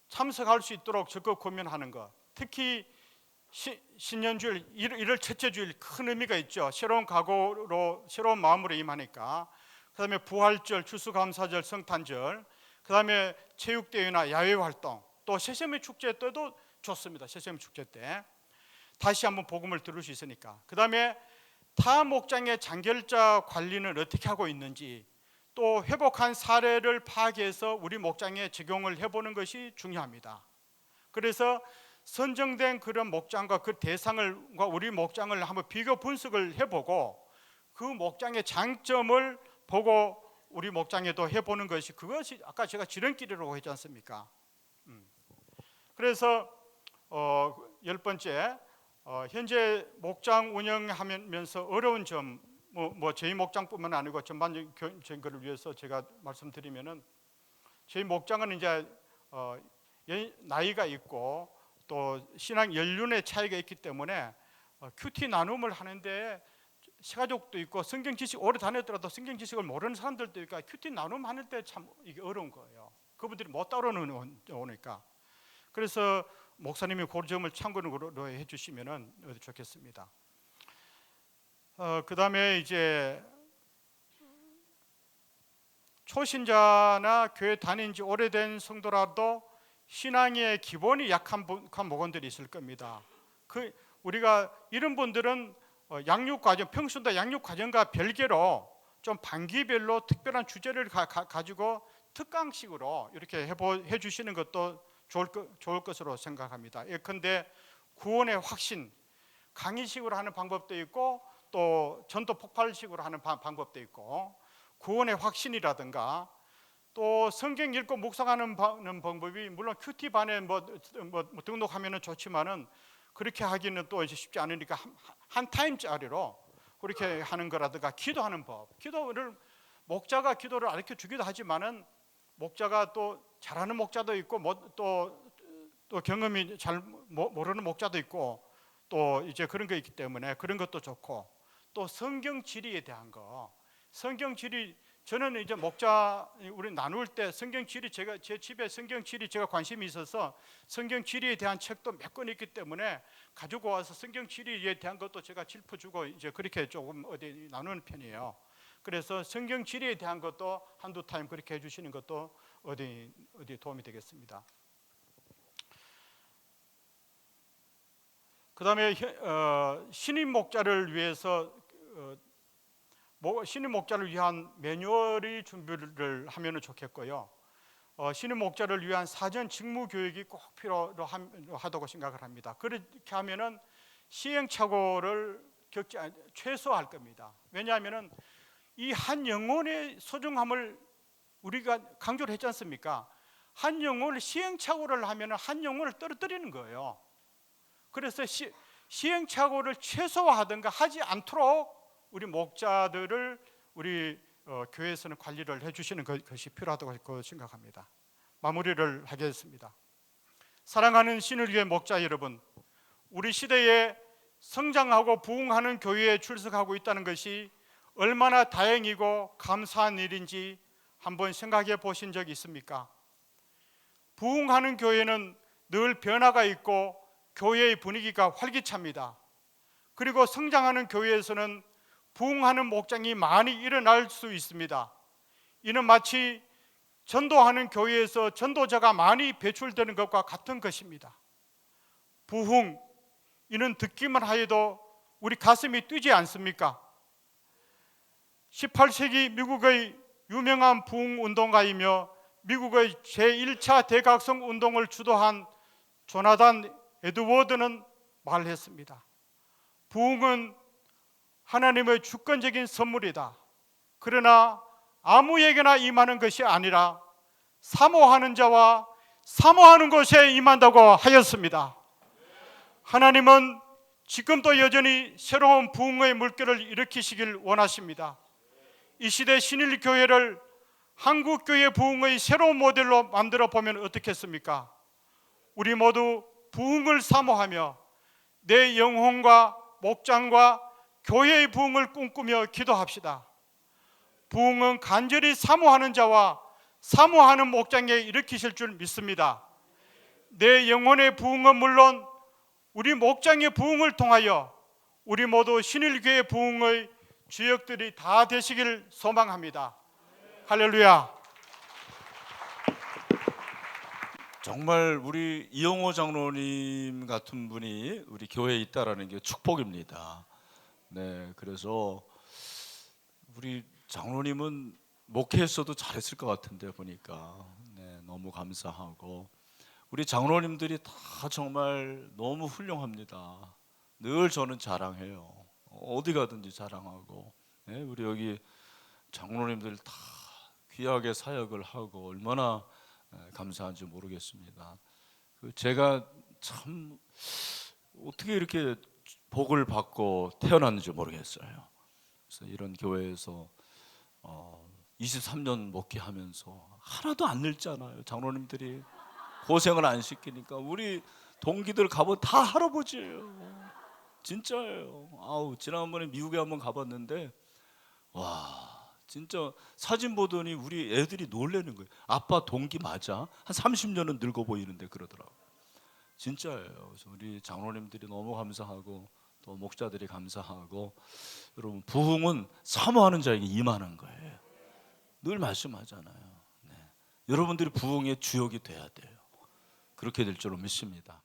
참석할 수 있도록 적극 고민하는 것. 특히 신년주일 1월 첫째 주일 큰 의미가 있죠. 새로운 각오로 새로운 마음으로 임하니까. 그 다음에 부활절, 추수감사절, 성탄절, 그 다음에 체육대회나 야외활동, 또 세세미 축제 때도 좋습니다. 세세미 축제 때 다시 한번 복음을 들을 수 있으니까. 그 다음에 타 목장의 장결자 관리는 어떻게 하고 있는지 또 회복한 사례를 파악해서 우리 목장에 적용을 해보는 것이 중요합니다. 그래서 선정된 그런 목장과 그 대상과 우리 목장을 한번 비교 분석을 해보고 그 목장의 장점을 보고 우리 목장에도 해보는 것이, 그것이 아까 제가 지름길이라고 했지 않습니까? 그래서 열 번째, 현재 목장 운영하면서 어려운 점, 저희 목장뿐만 아니고 전반적인 것을 위해서 제가 말씀드리면은, 저희 목장은 이제 나이가 있고 또 신앙 연륜의 차이가 있기 때문에 큐티 나눔을 하는데 세가족도 있고 성경 지식 오래 다녔더라도 성경 지식을 모르는 사람들도 있으니까 큐티 나눔 하는 때 참 이게 어려운 거예요. 그분들이 못 따라오니까. 그래서 목사님이 그 점을 참고로 해주시면 좋겠습니다. 그 다음에 이제 초신자나 교회 다닌 지 오래된 성도라도 신앙의 기본이 약한 목원들이 있을 겁니다. 우리가 이런 분들은 양육 과정, 평신도 양육 과정과 별개로 좀 반기별로 특별한 주제를 가지고 특강식으로 이렇게 해주시는 것도 좋을 것으로 생각합니다. 예컨대 구원의 확신, 강의식으로 하는 방법도 있고 또 전도 폭발식으로 하는 방법도 있고, 구원의 확신이라든가 또 성경 읽고 묵상하는 방법이 물론 큐티반에 등록하면 좋지만은 그렇게 하기는 또 이제 쉽지 않으니까 한 타임짜리로 그렇게 하는 거라든가, 기도하는 법, 기도를 목자가 기도를 가르쳐 주기도 하지만은 목자가 또 잘하는 목자도 있고 또 경험이 잘 모르는 목자도 있고 또 이제 그런 거 있기 때문에 그런 것도 좋고, 또 성경 지리에 대한 거, 성경 지리, 저는 이제 목자 우리 나눌 때 성경 지리, 제가 제 집에 성경 지리 제가 관심이 있어서 성경 지리에 대한 책도 몇 권 있기 때문에 가지고 와서 성경 지리에 대한 것도 제가 짚어주고 이제 그렇게 조금 어디 나누는 편이에요. 그래서 성경 지리에 대한 것도 한두 타임 그렇게 해주시는 것도 어디 도움이 되겠습니다. 그 다음에 신임 목자를 위해서 신임 목자를 위한 매뉴얼이 준비를 하면 좋겠고요. 신임 목자를 위한 사전 직무 교육이 꼭 필요하다고 생각을 합니다. 그렇게 하면은 시행착오를 최소화할 겁니다. 왜냐하면은 이 한 영혼의 소중함을 우리가 강조를 했지 않습니까? 한 영혼을 시행착오를 하면은 한 영혼을 떨어뜨리는 거예요. 그래서 시행착오를 최소화하든가 하지 않도록 우리 목자들을 우리 교회에서는 관리를 해주시는 것이 필요하다고 생각합니다. 마무리를 하겠습니다. 사랑하는 신을 위해 목자 여러분, 우리 시대에 성장하고 부흥하는 교회에 출석하고 있다는 것이 얼마나 다행이고 감사한 일인지 한번 생각해 보신 적 있습니까? 부흥하는 교회는 늘 변화가 있고 교회의 분위기가 활기찹니다. 그리고 성장하는 교회에서는 부흥하는 목장이 많이 일어날 수 있습니다. 이는 마치 전도하는 교회에서 전도자가 많이 배출되는 것과 같은 것입니다. 부흥, 이는 듣기만 하여도 우리 가슴이 뛰지 않습니까? 18세기 미국의 유명한 부흥 운동가이며 미국의 제1차 대각성 운동을 주도한 조나단 에드워드는 말했습니다. 부흥은 하나님의 주권적인 선물이다. 그러나 아무에게나 임하는 것이 아니라 사모하는 자와 사모하는 곳에 임한다고 하였습니다. 하나님은 지금도 여전히 새로운 부흥의 물결을 일으키시길 원하십니다. 이 시대 신일교회를 한국교회 부흥의 새로운 모델로 만들어 보면 어떻겠습니까? 우리 모두 부흥을 사모하며 내 영혼과 목장과 교회의 부흥을 꿈꾸며 기도합시다. 부흥은 간절히 사모하는 자와 사모하는 목장에 일으키실 줄 믿습니다. 내 영혼의 부흥은 물론 우리 목장의 부흥을 통하여 우리 모두 신일교회 부흥의 주역들이 다 되시길 소망합니다. 할렐루야. 정말 우리 이용호 장로님 같은 분이 우리 교회에 있다라는 게 축복입니다. 네, 그래서 우리 장로님은 목회했어도 잘했을 것 같은데 보니까 네, 너무 감사하고 우리 장로님들이 다 정말 너무 훌륭합니다. 늘 저는 자랑해요. 어디 가든지 자랑하고 네, 우리 여기 장로님들 다 귀하게 사역을 하고 얼마나 감사한지 모르겠습니다. 제가 참 어떻게 이렇게 복을 받고 태어났는지 모르겠어요. 그래서 이런 교회에서 23년 목회하면서 하나도 안 늙잖아요. 장로님들이 고생을 안 시키니까 우리 동기들 가보면 다 할아버지예요. 진짜예요. 아우, 지난번에 미국에 한번 가봤는데 와 진짜 사진 보더니 우리 애들이 놀라는 거예요. 아빠 동기 맞아? 한 30년은 늙어 보이는데 그러더라고요. 진짜예요. 그래서 우리 장로님들이 너무 감사하고 또 목자들이 감사하고 여러분 부흥은 사모하는 자에게 임하는 거예요. 늘 말씀하잖아요. 네. 여러분들이 부흥의 주역이 돼야 돼요. 그렇게 될 줄로 믿습니다.